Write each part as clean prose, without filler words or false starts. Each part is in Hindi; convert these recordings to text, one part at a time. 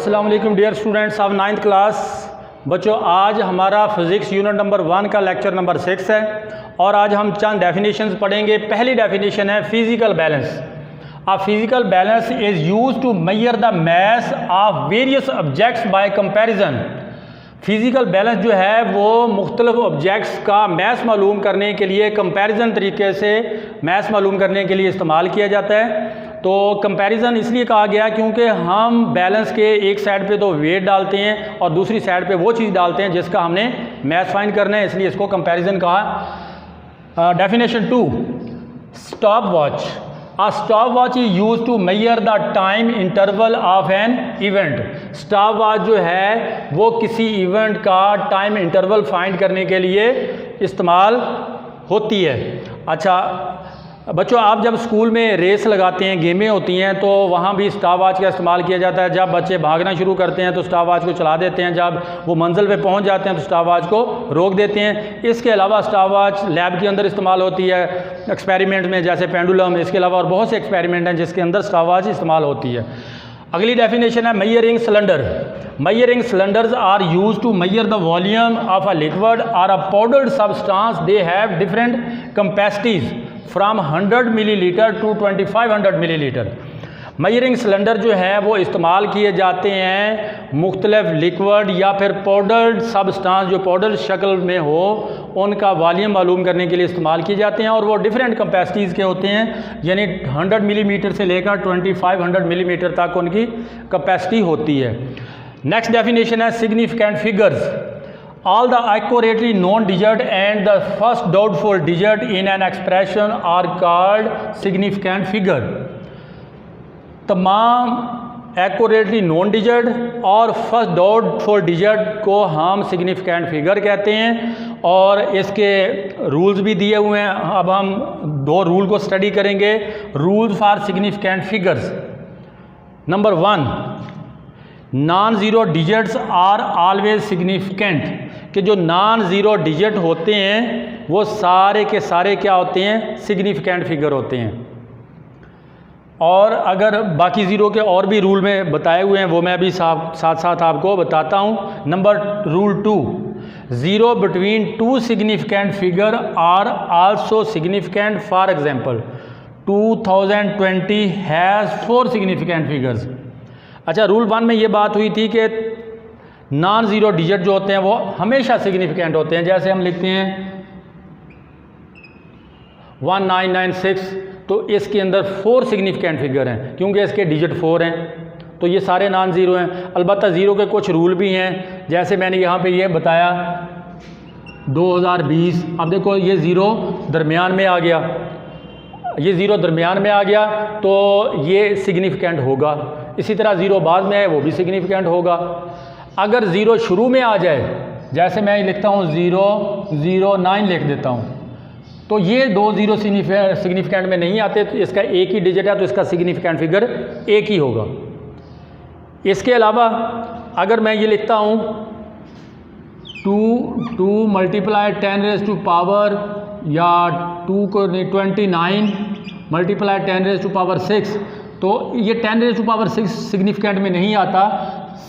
अस्सलाम वालेकुम dear students of 9th class. बच्चों, आज हमारा फिज़िक्स यूनिट नंबर 1 का लेक्चर नंबर 6 है और आज हम चंद डेफिनेशंस पढ़ेंगे। पहली डेफिनेशन है physical balance. A physical balance is used to measure the mass of various objects by comparison. Physical balance जो है वो मुख्तलिफ ऑब्जेक्ट्स का मास मालूम करने के लिए कंपैरिजन तरीके से मास मालूम करने के लिए इस्तेमाल किया जाता है। तो कंपैरिजन इसलिए कहा गया क्योंकि हम बैलेंस के एक साइड पे तो वेट डालते हैं और दूसरी साइड पे वो चीज़ डालते हैं जिसका हमने मास फाइंड करना है, इसलिए इसको कंपैरिजन कहा। Definition 2, stop watch. A stopwatch is used to measure the time interval of an event. Stopwatch जो है वो किसी इवेंट का टाइम इंटरवल फाइंड करने के लिए इस्तेमाल होती है। अच्छा बच्चों, आप जब स्कूल में रेस लगाते हैं, गेमें होती हैं, तो वहाँ भी स्टॉपवॉच का इस्तेमाल किया जाता है। जब बच्चे भागना शुरू करते हैं तो स्टॉपवॉच को चला देते हैं, जब वो मंजिल पे पहुँच जाते हैं तो स्टॉपवॉच को रोक देते हैं। इसके अलावा स्टॉपवॉच लैब के अंदर इस्तेमाल होती है एक्सपेरिमेंट में, जैसे पेंडुलम। इसके अलावा और बहुत से एक्सपेरिमेंट हैं जिसके अंदर स्टॉपवॉच इस्तेमाल होती है। अगली डेफिनेशन है measuring cylinder. Measuring cylinders are used to measure the volume of a liquid or a powdered substance. They have different capacities from 100 milliliter to 2500 milliliter. Measuring cylinder जो है वो इस्तेमाल किए जाते हैं मुख्तलिफ लिक्विड या फिर पाउडर्ड सब्सटेंस जो पाउडर शक्ल में हो, उनका वॉल्यूम मालूम करने के लिए इस्तेमाल किए जाते हैं और वो डिफरेंट कैपेसिटीज़ के होते हैं, यानी 100 मिलीमीटर से लेकर 2500 मिलीमीटर तक उनकी कैपेसिटी होती है। नेक्स्ट डेफिनेशन है significant figures. All the accurately known digit and the first doubtful digit in an expression are called significant figure. तमाम एक्यूरेटली नोन डिजिट और फर्स्ट डाउटफुल डिजिट को हम सिग्निफिकेंट फिगर कहते हैं और इसके रूल्स भी दिए हुए हैं। अब हम दो रूल को स्टडी करेंगे। Rules for significant figures. Number 1, non zero digits are always significant. कि जो नॉन ज़ीरो डिजिट होते हैं वो सारे के सारे क्या होते हैं, सिग्निफिकेंट फिगर होते हैं। और अगर बाकी ज़ीरो के और भी रूल में बताए हुए हैं वो मैं भी साथ साथ आपको बताता हूँ। Number rule 2, zero between two significant figure are also significant. For example 2020 has 4 significant figures. अच्छा, रूल 1 में ये बात हुई थी कि नॉन ज़ीरो डिजिट जो होते हैं वो हमेशा सिग्निफिकेंट होते हैं। जैसे हम लिखते हैं 1996, तो इसके अंदर 4 सिग्निफिकेंट फिगर हैं क्योंकि इसके डिजिट 4 हैं, तो ये सारे नॉन ज़ीरो हैं। अलबत्ता ज़ीरो के कुछ रूल भी हैं, जैसे मैंने यहाँ पे ये बताया 2020। अब देखो ये ज़ीरो दरमियान में आ गया, ये ज़ीरो दरमियान में आ गया तो ये सिग्निफिकेंट होगा। इसी तरह ज़ीरो बाद में है वो भी सिग्निफिकेंट होगा। अगर ज़ीरो शुरू में आ जाए, जैसे मैं लिखता हूँ 009 लिख देता हूँ, तो ये 2 ज़ीरो सिग्निफिकेंट में नहीं आते, तो इसका एक ही डिजिट है तो इसका सिग्निफिकेंट फिगर एक ही होगा। इसके अलावा अगर मैं ये लिखता हूँ 2 मल्टीप्लाई 10 रेज़ टू पावर या 2 को 29 मल्टीप्लाई 10 रेज़ टू पावर 6, तो ये 10 रेज़ टू पावर 6 सिग्निफिकेंट में नहीं आता।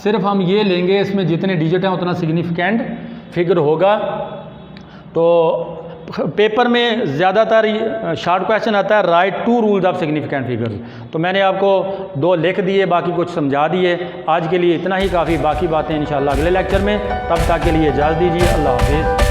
सिर्फ हम ये लेंगे, इसमें जितने डिजिट हैं उतना सिग्निफिकेंट फिगर होगा। तो पेपर में ज़्यादातर शॉर्ट क्वेश्चन आता है right 2 rules of significant figures. तो मैंने आपको 2 लिख दिए, बाकी कुछ समझा दिए। आज के लिए इतना ही काफ़ी, बाकी बातें इंशाल्लाह अगले लेक्चर में। तब तक के लिए इजाज़त दीजिए। अल्लाह हाफ़िज़।